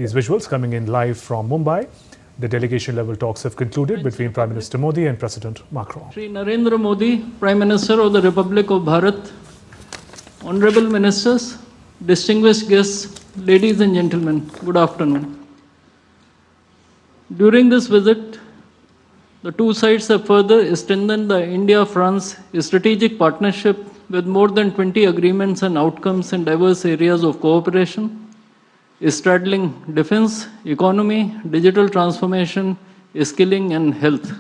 These visuals coming in live from Mumbai. The delegation-level talks have concluded between Prime Minister Modi and President Macron. Shri Narendra Modi, Prime Minister of the Republic of Bharat, Honorable Ministers, distinguished guests, ladies and gentlemen, good afternoon. During this visit, the two sides have further strengthened the India-France strategic partnership with more than 20 agreements and outcomes in diverse areas of cooperation, straddling defense, economy, digital transformation, skilling and health.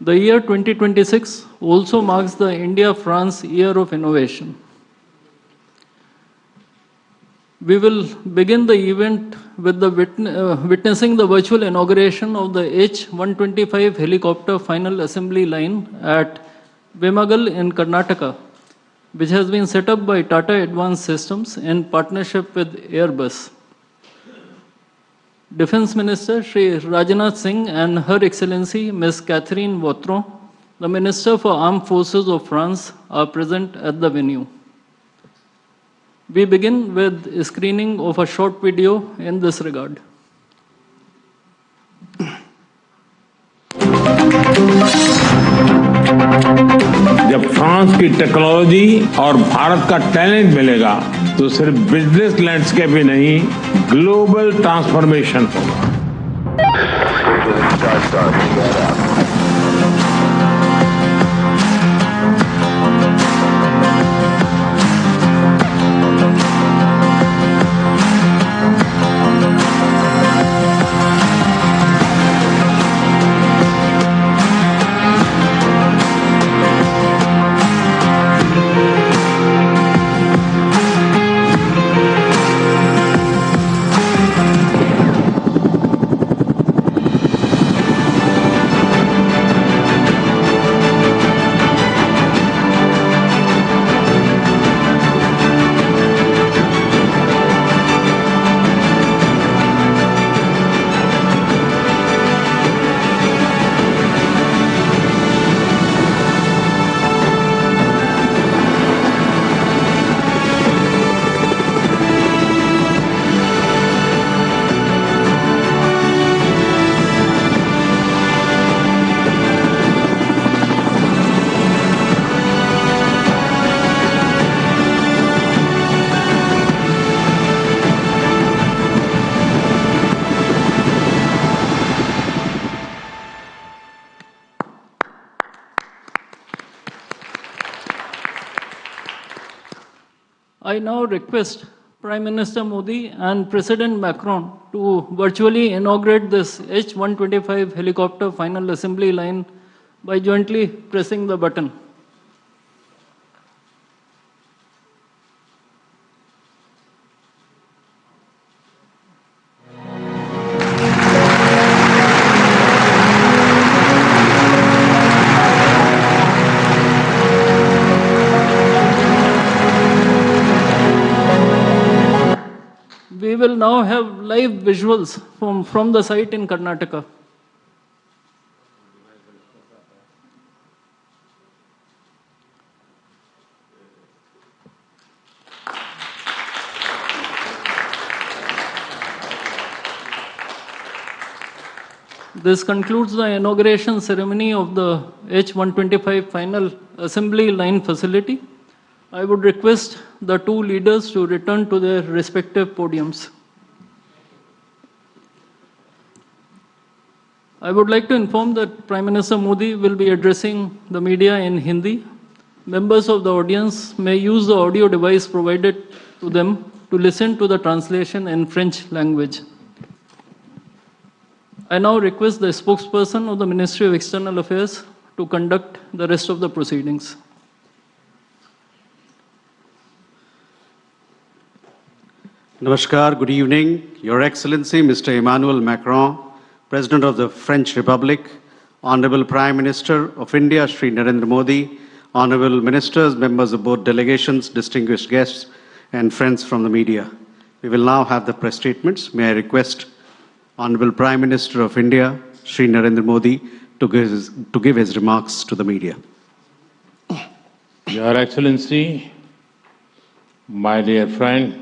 The year 2026 also marks the India-France Year of Innovation. We will begin the event with the witnessing the virtual inauguration of the H-125 helicopter final assembly line at Vemagal in Karnataka, which has been set up by Tata Advanced Systems in partnership with Airbus. Defense Minister Shri Rajnath Singh and Her Excellency Ms. Catherine Vautron, the Minister for Armed Forces of France, are present at the venue. We begin with a screening of a short video in this regard. जब France की technology और भारत का talent मिलेगा तो सिर्फ business landscape ही नहीं, global transformation होगा। I now request Prime Minister Modi and President Macron to virtually inaugurate this H-125 helicopter final assembly line by jointly pressing the button. We will now have live visuals from the site in Karnataka. This concludes the inauguration ceremony of the H-125 final assembly line facility. I would request the two leaders to return to their respective podiums. I would like to inform that Prime Minister Modi will be addressing the media in Hindi. Members of the audience may use the audio device provided to them to listen to the translation in French language. I now request the spokesperson of the Ministry of External Affairs to conduct the rest of the proceedings. Namaskar, good evening. Your Excellency, Mr. Emmanuel Macron, President of the French Republic, Honorable Prime Minister of India, Shri Narendra Modi, Honorable Ministers, members of both delegations, distinguished guests, and friends from the media. We will now have the press statements. May I request Honorable Prime Minister of India, Shri Narendra Modi, to give his remarks to the media. Your Excellency, my dear friend,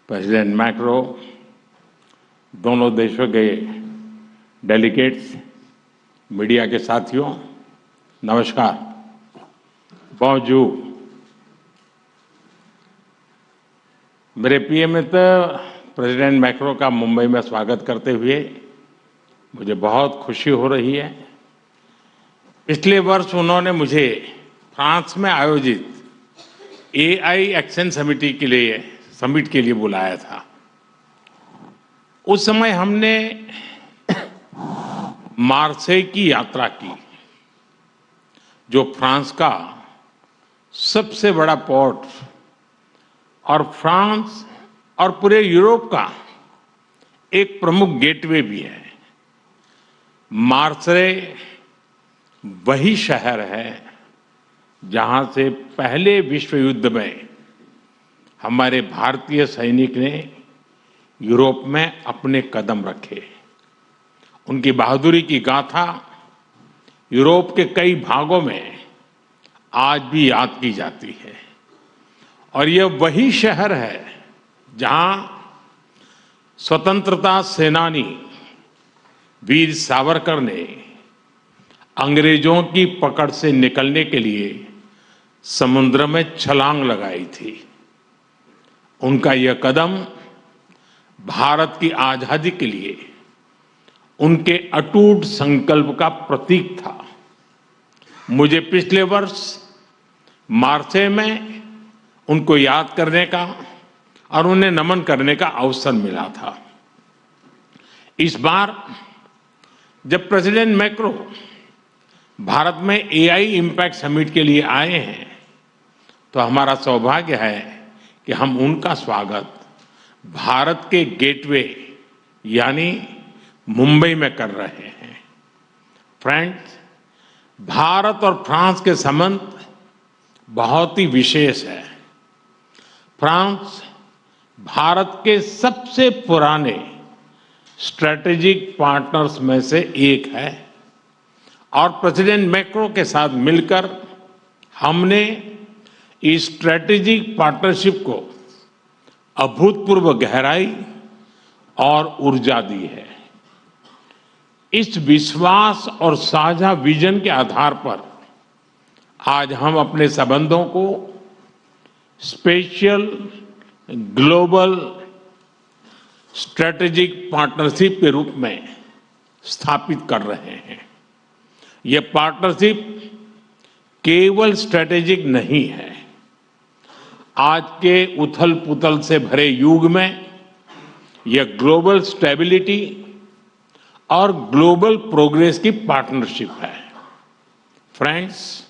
President Macron, दोनों देशों के delegates, media के साथियों, नमस्कार। bonjour। मेरे प्रिय मित्र president macro का मुंबई में स्वागत करते हुए मुझे बहुत खुशी हो रही है। पिछले वर्ष उन्होंने मुझे फ्रांस में आयोजित AI एक्शन समिट के लिए बुलाया था। उस समय हमने मार्सेई की यात्रा की, जो फ्रांस का सबसे बड़ा पोर्ट और फ्रांस और पूरे यूरोप का एक प्रमुख गेटवे भी है। मार्सेई वही शहर है जहां से पहले विश्व युद्ध में हमारे भारतीय सैनिक ने यूरोप में अपने कदम रखे। उनकी बहादुरी की गाथा यूरोप के कई भागों में आज भी याद की जाती है। और यह वही शहर है जहां स्वतंत्रता सेनानी वीर सावरकर ने अंग्रेजों की पकड़ से निकलने के लिए समुद्र में छलांग लगाई थी। उनका यह कदम भारत की आजादी के लिए उनके अटूट संकल्प का प्रतीक था। मुझे पिछले वर्ष मार्सेई में उनको याद करने का और उन्हें नमन करने का अवसर मिला था। इस बार जब प्रेसिडेंट मैक्रो भारत में AI इम्पैक्ट समिट के लिए आए हैं, तो हमारा सौभाग्य है कि हम उनका स्वागत भारत के गेटवे यानी मुंबई में कर रहे हैं। फ्रेंड्स, भारत और फ्रांस के संबंध बहुत ही विशेष है। फ्रांस भारत के सबसे पुराने स्ट्रेटेजिक पार्टनर्स में से एक है और प्रेसिडेंट मैक्रो के साथ मिलकर हमने इस स्ट्रेटेजिक पार्टनरशिप को अभूतपूर्व गहराई और ऊर्जा दी है। इस विश्वास और साझा विजन के आधार पर आज हम अपने संबंधों को स्पेशल ग्लोबल स्ट्रेटेजिक पार्टनरशिप के रूप में स्थापित कर रहे हैं। यह पार्टनरशिप केवल स्ट्रेटेजिक नहीं है। आज के उथल पुथल से भरे युग में यह ग्लोबल स्टेबिलिटी और ग्लोबल प्रोग्रेस की पार्टनरशिप है। फ्रेंड्स,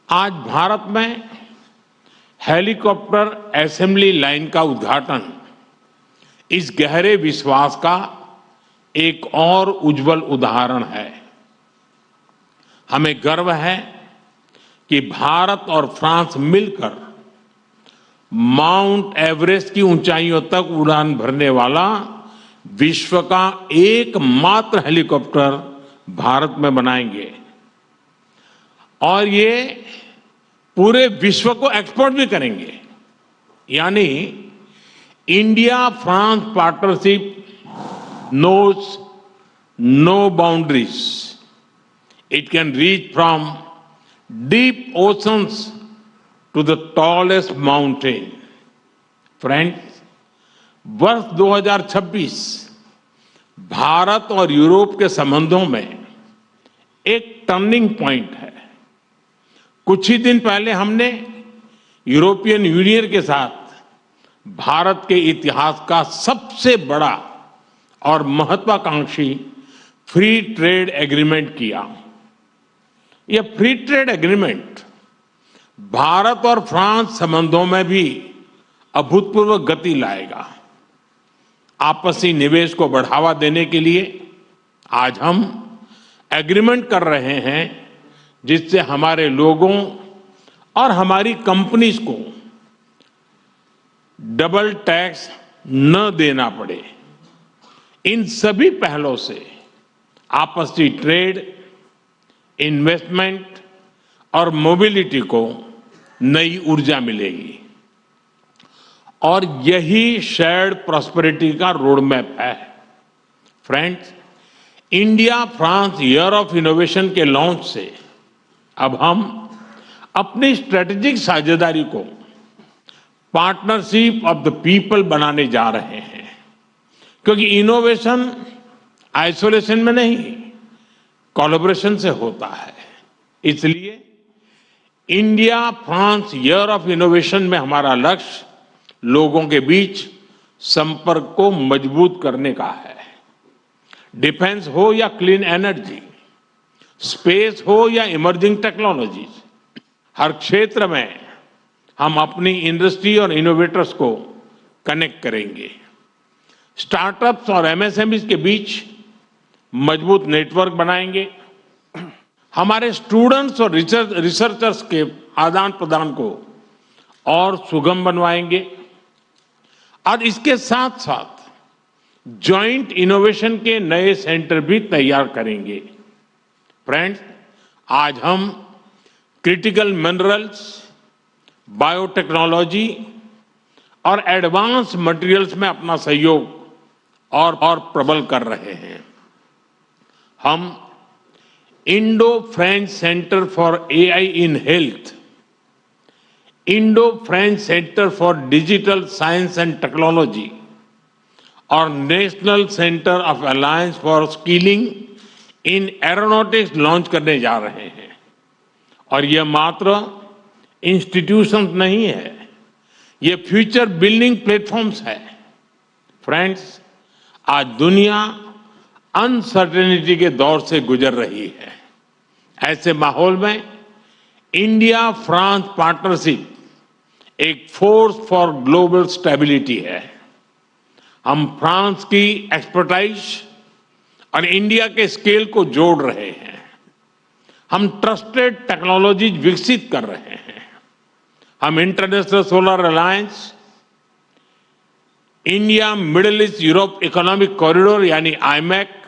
आज भारत में हेलीकॉप्टर असेंबली लाइन का उद्घाटन इस गहरे विश्वास का एक और उज्जवल उदाहरण है। हमें गर्व है कि भारत और फ्रांस मिलकर माउंट एवरेस्ट की ऊंचाइयों तक उड़ान भरने वाला विश्व का एकमात्र हेलीकॉप्टर भारत में बनाएंगे और ये पूरे विश्व को एक्सपोर्ट भी करेंगे। यानी India France partnership knows no boundaries. It can reach from deep oceans to the tallest mountain. Friends, वर्ष 2026 भारत और यूरोप के संबंधों में एक टर्निंग पॉइंट है। कुछ ही दिन पहले हमने यूरोपियन यूनियन के साथ भारत के इतिहास का सबसे बड़ा और महत्वाकांक्षी फ्री ट्रेड एग्रीमेंट किया। यह फ्री ट्रेड एग्रीमेंट भारत और फ्रांस संबंधों में भी अभूतपूर्व गति लाएगा। आपसी निवेश को बढ़ावा देने के लिए आज हम एग्रीमेंट कर रहे हैं जिससे हमारे लोगों और हमारी कंपनीज को डबल टैक्स न देना पड़े। इन सभी पहलों से आपसी ट्रेड, इन्वेस्टमेंट और मोबिलिटी को नई ऊर्जा मिलेगी और यही शेयर्ड प्रॉस्पेरिटी का रोड मैप है। Friends, India France year of innovation के लॉन्च से अब हम अपनी स्ट्रेटेजिक साझेदारी को पार्टनरशिप ऑफ द पीपल बनाने जा रहे हैं, क्योंकि इनोवेशन आइसोलेशन में नहीं, कोलैबोरेशन से होता है। इसलिए India France year of innovation में हमारा लक्ष्य लोगों के बीच संपर्क को मजबूत करने का है। डिफेंस हो या क्लीन एनर्जी, स्पेस हो या इमर्जिंग टेक्नोलॉजीज, हर क्षेत्र में हम अपनी इंडस्ट्री और इनोवेटर्स को कनेक्ट करेंगे। स्टार्टअप्स और एमएसएमईज के बीच मजबूत नेटवर्क बनाएंगे। हमारे स्टूडेंट्स और रिसर्चर्स के आदान प्रदान को और सुगम बनवाएंगे और इसके साथ साथ जॉइंट इनोवेशन के नए सेंटर भी तैयार करेंगे। फ्रेंड्स, आज हम क्रिटिकल मिनरल्स, बायोटेक्नोलॉजी और एडवांस मटेरियल्स में अपना सहयोग और प्रबल कर रहे हैं। हम Indo French centre for AI in health, Indo French centre for digital science and technology और national centre of alliance for skilling in aeronautics launch करने जा रहे हैं। और यह मात्र इंस्टीट्यूशंस नहीं है, ये फ्यूचर बिल्डिंग प्लेटफॉर्म्स है। फ्रेंड्स, आज दुनिया अनसर्टेनिटी के दौर से गुजर रही है। ऐसे माहौल में इंडिया फ्रांस पार्टनरशिप एक फोर्स फॉर ग्लोबल स्टेबिलिटी है। हम फ्रांस की एक्सपर्टाइज और इंडिया के स्केल को जोड़ रहे हैं। हम ट्रस्टेड टेक्नोलॉजीज विकसित कर रहे हैं। हम international solar alliance, India middle east Europe economic corridor यानी आईमैक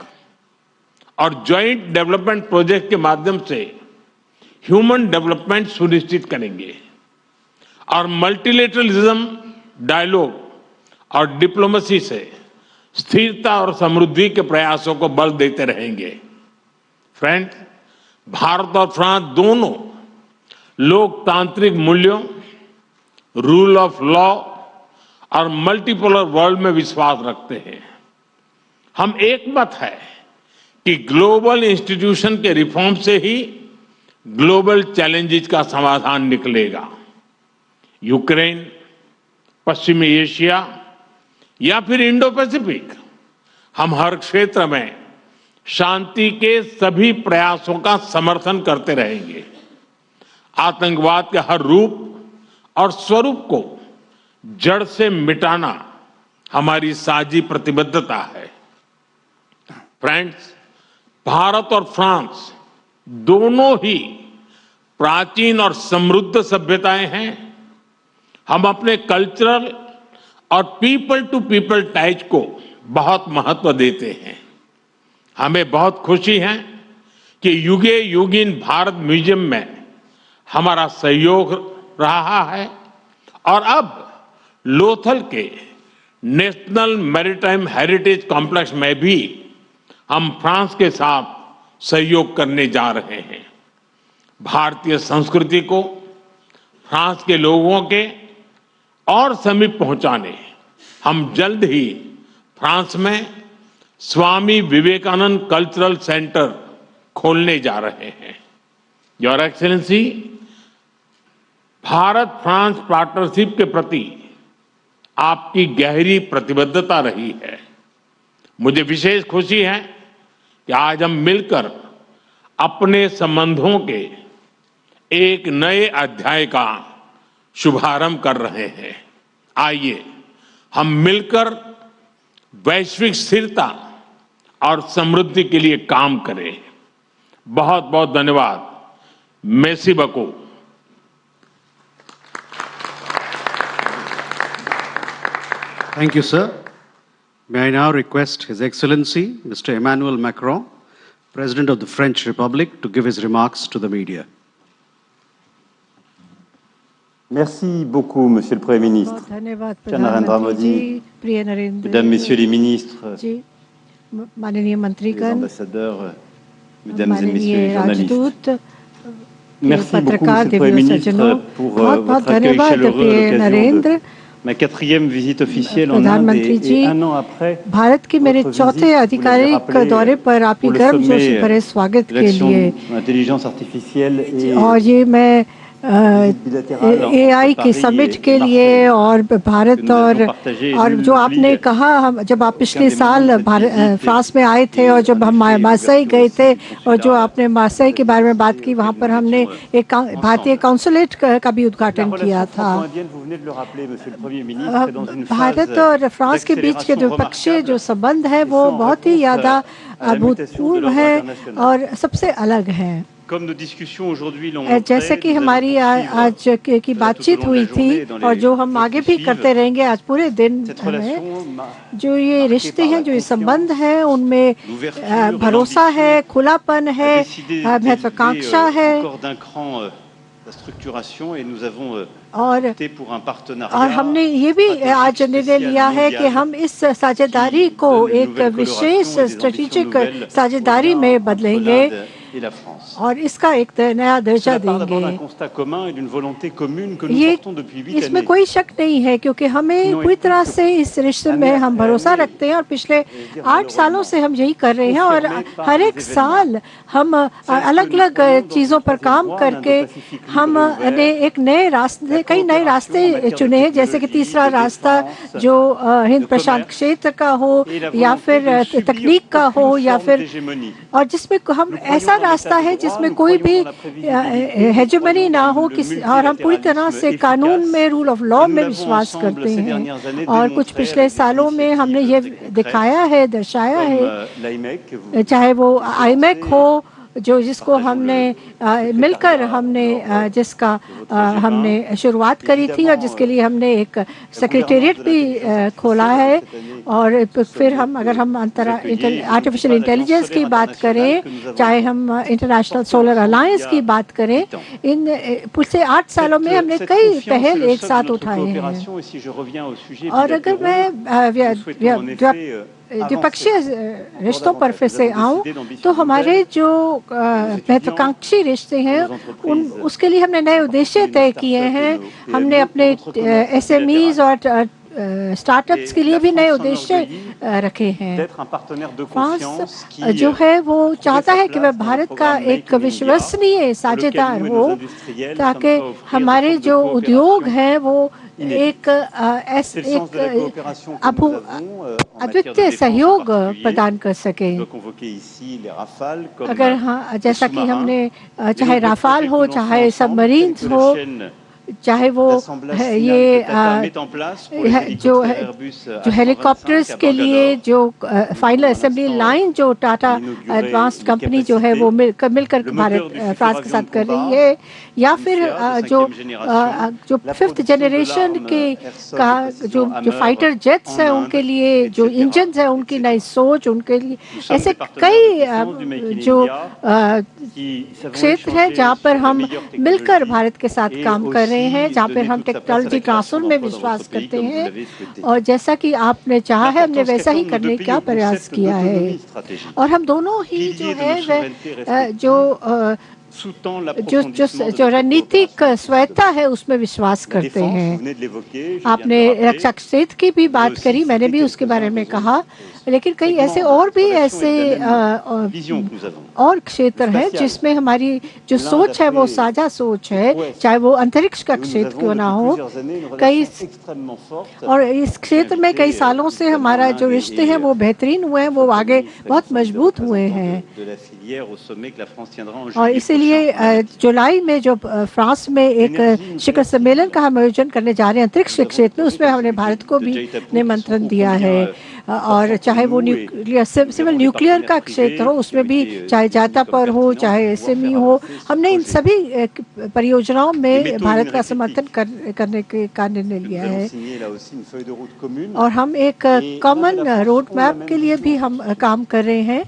और ज्वाइंट डेवलपमेंट प्रोजेक्ट के माध्यम से ह्यूमन डेवलपमेंट सुनिश्चित करेंगे और मल्टीलेटरलिज्म, डायलॉग और डिप्लोमेसी से स्थिरता और समृद्धि के प्रयासों को बल देते रहेंगे। फ्रेंड्स, भारत और फ्रांस दोनों लोकतांत्रिक मूल्यों, रूल ऑफ लॉ और मल्टीपोलर वर्ल्ड में विश्वास रखते हैं। हम एक मत है कि ग्लोबल इंस्टीट्यूशन के रिफॉर्म से ही ग्लोबल चैलेंजेस का समाधान निकलेगा। यूक्रेन, पश्चिमी एशिया या फिर इंडो पैसिफिक, हम हर क्षेत्र में शांति के सभी प्रयासों का समर्थन करते रहेंगे। आतंकवाद के हर रूप और स्वरूप को जड़ से मिटाना हमारी साझी प्रतिबद्धता है। फ्रेंड्स, भारत और फ्रांस दोनों ही प्राचीन और समृद्ध सभ्यताएं हैं। हम अपने कल्चरल और पीपल टू पीपल टाइज को बहुत महत्व देते हैं। हमें बहुत खुशी है कि युगे युगीन भारत म्यूजियम में हमारा सहयोग रहा है और अब लोथल के नेशनल मैरीटाइम हेरिटेज कॉम्प्लेक्स में भी हम फ्रांस के साथ सहयोग करने जा रहे हैं। भारतीय संस्कृति को फ्रांस के लोगों के और समीप पहुंचाने हम जल्द ही फ्रांस में स्वामी विवेकानंद कल्चरल सेंटर खोलने जा रहे हैं। Your excellency, Bharat France partnership के प्रति आपकी गहरी प्रतिबद्धता रही है। मुझे विशेष खुशी है कि आज हम मिलकर अपने संबंधों के एक नए अध्याय का शुभारंभ कर रहे हैं। आइए हम मिलकर वैश्विक स्थिरता और समृद्धि के लिए काम करें। बहुत बहुत धन्यवाद। Messi बको। Thank you, sir. May I now request His Excellency, Mr. Emmanuel Macron, President of the French Republic, to give his remarks to the media. Merci beaucoup, Monsieur le Premier ministre. बहुत धन्यवाद Narendra प्रधानमंत्री Modi, जी, प्रिय Narendra Mesdames, Messieurs les ministres, जी, माननीय les मंत्रीगण, ambassadeurs, mesdames et messieurs माननीय les journalistes. राजदूत, Merci beaucoup, पत्रकार, Monsieur le Premier Divya सज्जनों, ministre, pour बहुत बहुत votre accueil धन्यवाद chaleureux à प्रिय l'occasion Narendra. de ma 4e visite officielle en Inde प्रधानमंत्री जी, et un an après Bharat की मेरे votre चौथे visite, vous l'avez आधिकारिक rappelé, दौरे पर आपकी pour le गर्मजोशी sommet भरे स्वागत de के l'action लिए, de l'intelligence artificielle et और ये मैं visite bilatérale AI entre की Paris समिट et के लिए Marseille. और भारत que nous और avions partagé et और nul जो n'oublie आपने कहा, हम जब आप पिछले des साल moments de cette visite France में आए थे et और जब en हम effet, मार्सेई l'ouverture गए aussi थे du और जो consulat आपने मार्सेई के बारे में बात auquel की, वहाँ nous पर हमने étions एक भारतीय कॉन्सुलेट का भी La उद्घाटन किया relation था। franco-indienne, vous venez de le rappeler, Monsieur le Premier ministre, est dans une Bharat phase और फ्रांस के बीच के d'accélération द्विपक्षीय जो remarquable संबंध है et वो c'est en बहुत ही réponse ज़्यादा à la mutation de अभूतपूर्व l'ordre है international. और सबसे अलग है। Comme nos discussions aujourd'hui l'ont जैसे montré, कि nous allons हमारी आज poursuivre की tout au बातचीत long de हुई la थी journée et dans और les जो हम jours आगे qui भी suivent, करते रहेंगे आज पूरे दिन cette में, relation जो ये marquée रिश्ते par la हैं, जो ये confiance, संबंध हैं, उनमें l'ouverture, भरोसा है, l'ambition, खुलापन a है, décidé d'élever महत्वाकांक्षा है encore d'un cran la structuration et nous avons और opté pour un partenariat और हमने ये भी आज निर्णय लिया है कि हम इस साझेदारी को एक विशेष स्ट्रेटेजिक साझेदारी में बदलेंगे et la France. और इसका एक नया दर्जा Cela part d'abord d'un देंगे। constat commun et d'une volonté commune que nous ये portons depuis 8 इसमें années. कोई शक नहीं है, क्योंकि हमें पूरी तरह से इस रिश्ते में हम भरोसा रखते हैं और पिछले 8 सालों से हम यही कर रहे हैं और हर एक साल हम अलग-अलग चीज़ों पर काम करके हमने एक नए रास्ते, कई नए रास्ते चुने हैं, जैसे कि तीसरा रास्ता जो हिंद प्रशांत क्षेत्र का हो या फिर तकनीक का हो या फिर, और जिसमें हम ऐसा रास्ता है जिसमें कोई भी हेजेमनी ना हो किसी, और हम पूरी तरह से कानून में, रूल ऑफ लॉ में विश्वास करते हैं। और कुछ पिछले सालों में हमने ये दिखाया है, दर्शाया है, चाहे वो आईमेक हो, जो जिसको हमने मिलकर हमने जिसका हमने शुरुआत करी थी और जिसके लिए हमने एक सेक्रेटेरिएट भी खोला है। और फिर हम अगर हम आर्टिफिशियल इंटेलिजेंस की बात करें, चाहे हम इंटरनेशनल सोलर अलायंस की बात करें, इन पिछले 8 सालों में हमने कई पहल एक साथ उठाए हैं। और अगर मैं द्विपक्षीय रिश्तों पर फिर से आऊं, तो हमारे जो महत्वाकांक्षी रिश्ते हैं उसके लिए हमने नए उद्देश्य तय किए हैं। हमने अपने एसएमईज और स्टार्टअप्स के लिए भी नए उद्देश्य रखे हैं। फ्रांस जो है वो चाहता है कि वह भारत का एक विश्वसनीय साझेदार हो, ताकि हमारे जो उद्योग हैं वो एक अद्वितीय सहयोग प्रदान कर सके। अगर हाँ, जैसा कि हमने चाहे राफाल हो, चाहे सबमरीन्स हो, चाहे वो ये जो हेलीकॉप्टर्स के लिए जो फाइनल असेंबली लाइन जो टाटा एडवांस्ड कंपनी जो है वो मिलकर फ्रांस के साथ कर रही है, या फिर जो 5th जनरेशन के का जो फाइटर जेट्स हैं उनके लिए जो इंजन है, उनकी नई सोच, उनके लिए ऐसे कई जो क्षेत्र है जहाँ पर हम मिलकर भारत के साथ काम कर रहे हैं, जहाँ पर हम टेक्नोलॉजी ट्रांसफर में विश्वास करते हैं। और जैसा कि आपने चाहा है, हमने वैसा ही करने का प्रयास किया है। और हम दोनों ही जो है वह जो रणनीतिक स्वायत्ता है उसमें विश्वास करते हैं। आपने रक्षा क्षेत्र की भी बात करी, मैंने भी उसके बारे में कहा, लेकिन कई ऐसे और भी ऐसे और क्षेत्र हैं जिसमें हमारी जो सोच है वो साझा सोच है, चाहे वो अंतरिक्ष का क्षेत्र क्यों ना हो। कई और इस क्षेत्र में कई सालों से हमारा जो रिश्ते हैं वो बेहतरीन हुए हैं, वो आगे बहुत मजबूत हुए हैं। और इसीलिए जुलाई में जो फ्रांस में एक शिखर सम्मेलन का हम आयोजन करने जा रहे हैं अंतरिक्ष क्षेत्र में, उसमें हमने भारत को भी निमंत्रण दिया है। और चाहे वो सिविल न्यूक्लियर का क्षेत्र हो, उसमें भी चाहे जाता पर हो, चाहे एसएमई हो, हमने इन सभी परियोजनाओं में भारत का समर्थन करने का निर्णय लिया है। और हम एक कॉमन रोड मैप के लिए भी हम काम कर रहे हैं,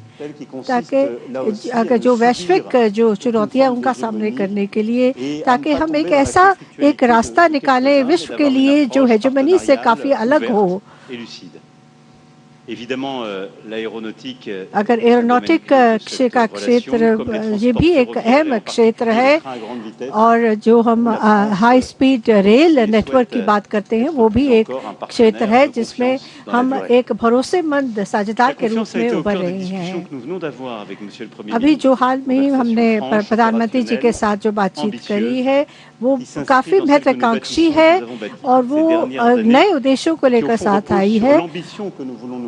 ताकि अगर जो वैश्विक जो चुनौतियां उनका सामने करने के लिए, ताकि हम एक ऐसा एक रास्ता निकालें विश्व के लिए जो हेजेमनी से काफ़ी अलग हो। Évidemment, l'aéronautique अगर एरोनॉटिक का क्षेत्र ये भी एक अहम क्षेत्र है, और जो हम हाई स्पीड रेल नेटवर्क की बात करते हैं वो भी एक क्षेत्र है जिसमें हम एक भरोसेमंद साझेदार के रूप में उभर रहे हैं। अभी जो हाल में ही हमने प्रधानमंत्री जी के साथ जो बातचीत करी है वो काफ़ी महत्वाकांक्षी है और वो नए उद्देश्यों को लेकर साथ आई है,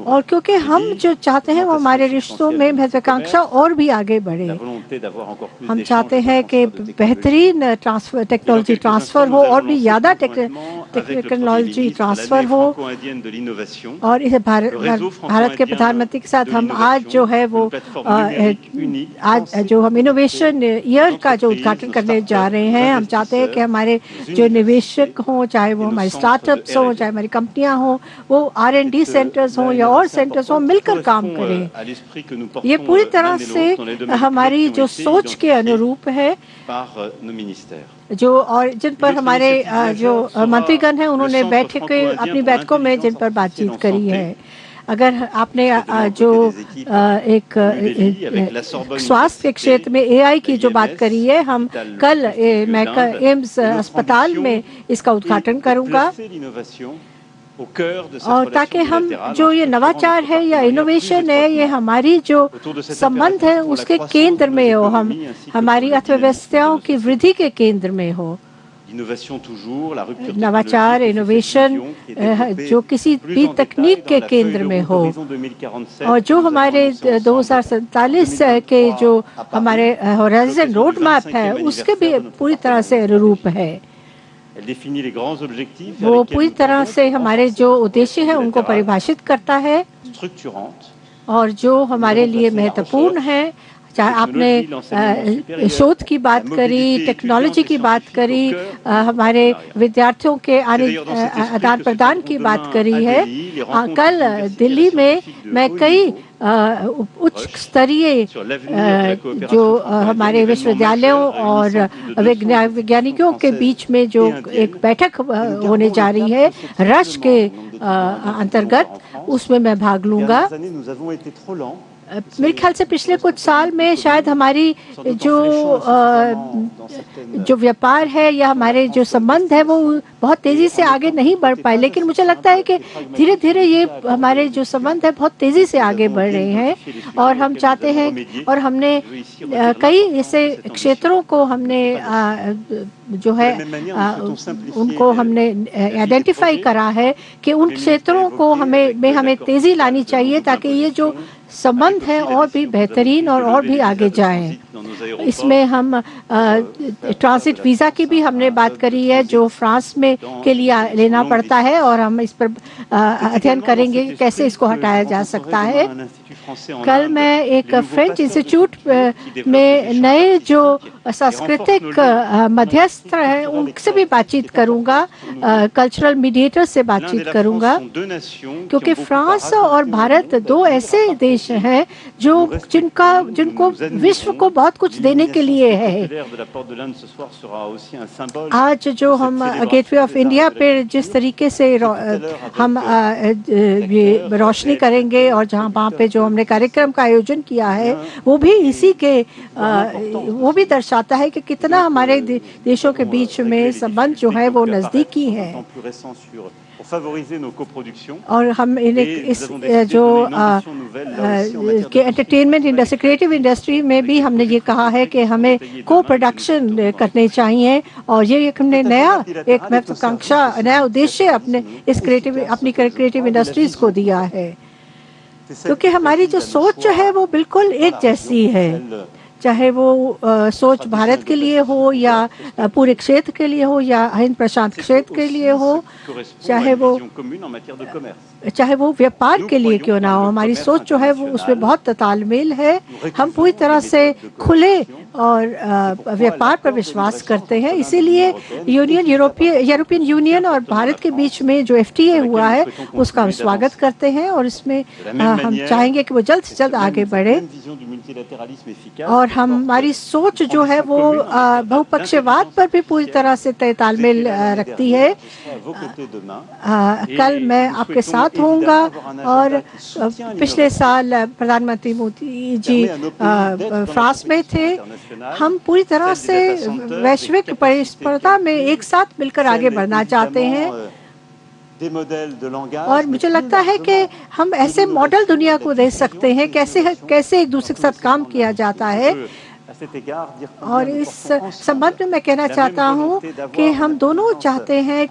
और क्योंकि हम जो चाहते हैं वो हमारे रिश्तों में महत्वाकांक्षा और भी आगे बढ़े। हम चाहते हैं कि बेहतरीन टेक्नोलॉजी ट्रांसफ़र हो और भी ज़्यादा टेक्नोलॉजी ट्रांसफ़र हो। और इसे भारत के प्रधानमंत्री के साथ हम आज जो है वो आज जो हम इनोवेशन ईयर का जो उद्घाटन करने जा रहे हैं, हम चाहते हैं कि हमारे जो निवेशक हों, चाहे वो हमारे स्टार्टअप्स हों, चाहे हमारी कंपनियां हों, वो R&D सेंटर्स हों या और सेंटर्स हों, मिलकर काम करें। ये पूरी तरह से हमारी जो सोच के अनुरूप है, जो और जिन पर हमारे जो मंत्रीगण हैं उन्होंने अपनी बैठकों में जिन पर बातचीत करी है। अगर आपने जो एक स्वास्थ्य के क्षेत्र में AI की जो बात करी है, हम कल मैं एम्स अस्पताल में इसका उद्घाटन करूंगा, और ताकि हम जो ये नवाचार है या इनोवेशन है ये हमारी जो संबंध है उसके केंद्र में हो, हम हमारी अर्थव्यवस्थाओं की वृद्धि के केंद्र में हो। नवाचार इनोवेशन जो किसी भी तकनीक के केंद्र में हो, और जो हमारे 2047 के जो हमारे होराइजन रोड मैप है उसके भी पूरी तरह से अनुरूप है। वो पूरी तरह से हमारे जो उद्देश्य है उनको परिभाषित करता है, और जो हमारे लिए महत्वपूर्ण है। चाहे आपने शोध की बात करी, टेक्नोलॉजी की बात करी, हमारे विद्यार्थियों के आदान प्रदान की बात करी है। कल दिल्ली में मैं कई उच्च स्तरीय जो हमारे विश्वविद्यालयों और वैज्ञानिकों के बीच में जो एक बैठक होने जा रही है रश के अंतर्गत, उसमें मैं भाग लूँगा। मेरे ख्याल से पिछले कुछ साल में शायद हमारी जो व्यापार है या हमारे जो संबंध है वो बहुत तेज़ी से आगे नहीं बढ़ पाए, लेकिन मुझे लगता है कि धीरे धीरे ये हमारे जो संबंध है बहुत तेज़ी से आगे बढ़ रहे हैं। और हम चाहते हैं, और हमने कई ऐसे क्षेत्रों को हमने जो है उनको हमने आइडेंटिफाई करा है कि उन क्षेत्रों को हमें तेज़ी लानी चाहिए ताकि ये जो संबंध है और भी बेहतरीन और भी आगे जाएं। इसमें हम ट्रांजिट वीज़ा की भी हमने बात करी है जो फ्रांस में के लिए लेना पड़ता है, और हम इस पर अध्ययन करेंगे कि कैसे इसको हटाया जा सकता है। कल मैं एक फ्रेंच इंस्टीट्यूट में नए जो सांस्कृतिक मध्यस्थ हैं उनसे भी बातचीत करूंगा, कल्चरल मीडिएटर से बातचीत करूंगा, क्योंकि फ्रांस और भारत दो ऐसे देश हैं जिनको विश्व को बहुत कुछ देने के लिए है। आज जो हम गेटवे ऑफ इंडिया पे जिस तरीके से हम रोशनी करेंगे और वहाँ पे जो हमने कार्यक्रम का आयोजन किया है वो भी इसी के वो भी दर्शाता है कि कितना हमारे देशों के बीच में संबंध जो है वो नज़दीकी है। और हम इस जो एंटरटेनमेंट इंडस्ट्री, क्रिएटिव इंडस्ट्री में भी हमने ये कहा है कि हमें को प्रोडक्शन करने चाहिए, और ये हमने एक महत्वाकांक्षा, नया उद्देश्य अपनी क्रिएटिव इंडस्ट्रीज को दिया है, क्योंकि हमारी जो सोच है वो बिल्कुल एक जैसी है, चाहे वो सोच भारत के लिए हो या पूरे क्षेत्र के लिए हो या हिंद प्रशांत क्षेत्र के लिए हो, चाहे वो व्यापार के लिए क्यों ना हो, हमारी सोच जो है वो उसमें बहुत तालमेल है। हम पूरी तरह से खुले और व्यापार पर विश्वास करते हैं, इसीलिए यूरोपियन यूनियन और भारत के बीच में जो FTA हुआ है उसका हम स्वागत करते हैं, और इसमें हम चाहेंगे कि वो जल्द से जल्द आगे बढ़े। और हमारी सोच जो है वो बहुपक्षवाद पर भी पूरी तरह से तालमेल रखती है। कल मैं आपके साथ बहुत होगा। और पिछले साल प्रधानमंत्री मोदी जी फ्रांस में थे। हम पूरी तरह से वैश्विक प्रतिस्पर्धा में एक साथ मिलकर आगे बढ़ना चाहते हैं और मुझे लगता है कि हम ऐसे मॉडल दुनिया को दे सकते हैं कैसे एक दूसरे के साथ काम किया जाता है। और इस संबंध में मैं कहना चाहता हूं कि हम दोनों चाहते हैं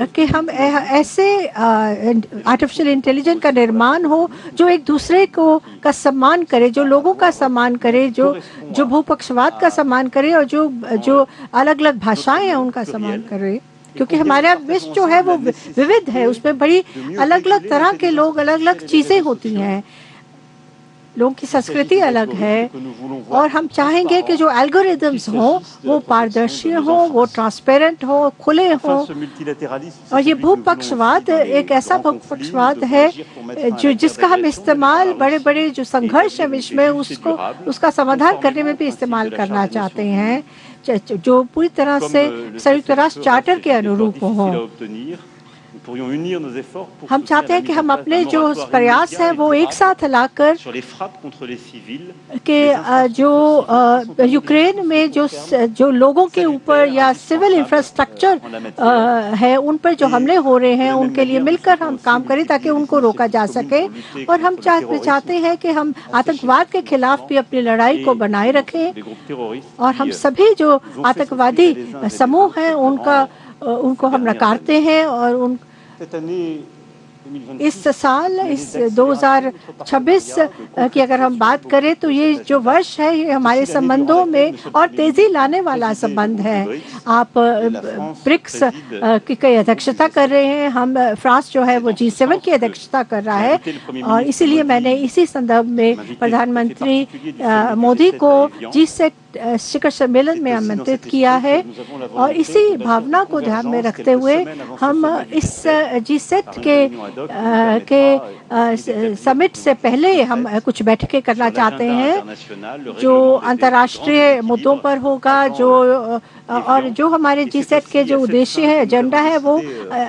कि हम ऐसे आर्टिफिशियल इंटेलिजेंस का निर्माण हो जो एक दूसरे को का सम्मान करे, जो लोगों का सम्मान करे, जो भूपक्षवाद का सम्मान करे और जो अलग अलग भाषाएं हैं उनका सम्मान करे। क्योंकि हमारा विश्व जो है वो विविध है, उसमें बड़ी अलग अलग तरह के लोग, अलग अलग चीज़ें होती हैं, लोगों की संस्कृति अलग है। और हम चाहेंगे कि जो एल्गोरिदम्स हों वो पारदर्शी हों, वो ट्रांसपेरेंट हो, खुले हों। और ये भूपक्षवाद एक ऐसा भूपक्षवाद है जिसका हम इस्तेमाल बड़े बड़े जो संघर्ष है विश्व में उसका समाधान करने में भी इस्तेमाल करना चाहते हैं, जो पूरी तरह से संयुक्त राष्ट्र चार्टर के अनुरूप हो। हम चाहते हैं कि हम अपने जो प्रयास हैं वो एक साथ लाकर कि जो यूक्रेन में जो लोगों के ऊपर या सिविल इंफ्रास्ट्रक्चर है उन पर जो हमले हो रहे हैं उनके लिए मिलकर हम काम करें ताकि उनको रोका जा सके। और हम चाहते हैं कि हम आतंकवाद के खिलाफ भी अपनी लड़ाई को बनाए रखें और हम सभी जो आतंकवादी समूह हैं उनको हम नकारते हैं। और इस साल, इस 2026 की अगर हम बात करें तो ये जो वर्ष है ये हमारे संबंधों में और तेजी लाने वाला संबंध है। आप ब्रिक्स की अध्यक्षता कर रहे हैं, हम फ्रांस जो है वो G7 की अध्यक्षता कर रहा है और इसीलिए मैंने इसी संदर्भ में प्रधानमंत्री मोदी को G7 शिखर सम्मेलन में आमंत्रित किया है। और इसी भावना को ध्यान में रखते हुए हम इस G7 के समिट से पहले हम कुछ बैठकें करना चाहते हैं जो अंतर्राष्ट्रीय मुद्दों पर होगा, और जो हमारे G7 के जो उद्देश्य है, एजेंडा है, वो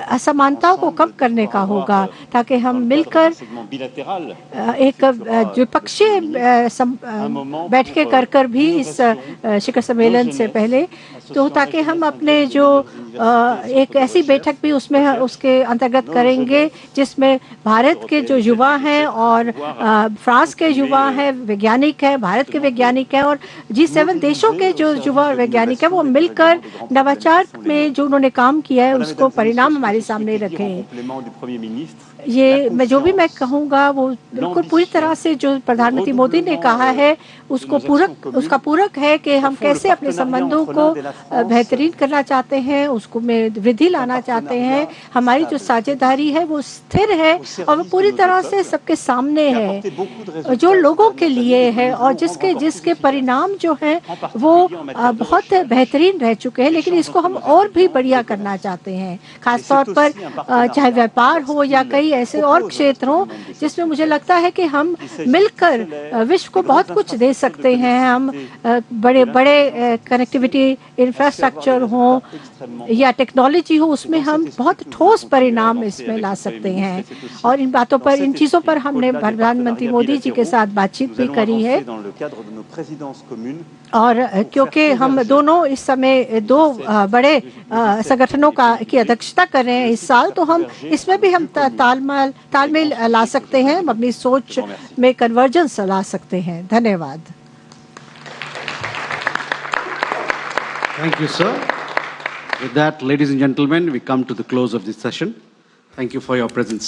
असमानताओं को कम करने का होगा ताकि हम मिलकर एक द्विपक्षीय बैठकें कर भी इस शिखर सम्मेलन से पहले, तो ताकि हम अपने जो एक ऐसी बैठक भी उसके अंतर्गत करेंगे जिसमें भारत के जो युवा हैं और फ्रांस के युवा हैं, वैज्ञानिक हैं, भारत के वैज्ञानिक हैं और G7 देशों के जो युवा और वैज्ञानिक हैं वो मिलकर नवाचार में जो उन्होंने काम किया है उसको परिणाम हमारे सामने रखें। ये जो भी मैं कहूँगा वो बिल्कुल पूरी तरह से जो प्रधानमंत्री मोदी ने कहा है उसका पूरक है कि हम कैसे अपने संबंधों को बेहतरीन करना चाहते हैं, उसको में वृद्धि लाना चाहते हैं। हमारी जो साझेदारी है वो स्थिर है और वो पूरी तरह से सबके सामने है, जो लोगों के लिए है और जिसके परिणाम जो हैं वो बहुत बेहतरीन रह चुके हैं, लेकिन इसको हम और भी बढ़िया करना चाहते हैं। खासतौर पर चाहे व्यापार हो या कई ऐसे और क्षेत्रों जिसमें मुझे लगता है कि हम मिलकर विश्व को बहुत कुछ दे सकते हैं। हम बड़े बड़े कनेक्टिविटी इंफ्रास्ट्रक्चर हो या टेक्नोलॉजी हो, उसमें हम बहुत ठोस परिणाम इसमें ला सकते हैं। और इन चीज़ों पर हमने प्रधानमंत्री मोदी जी के साथ बातचीत भी करी है। और क्योंकि हम दोनों इस समय दो बड़े संगठनों की अध्यक्षता कर रहे हैं इस साल, तो हम इसमें भी हम तालमेल ला सकते हैं, अपनी सोच में कन्वर्जेंस ला सकते हैं। धन्यवाद। Thank you, sir. With that, ladies and gentlemen, we come to the close of this session. Thank you for your presence.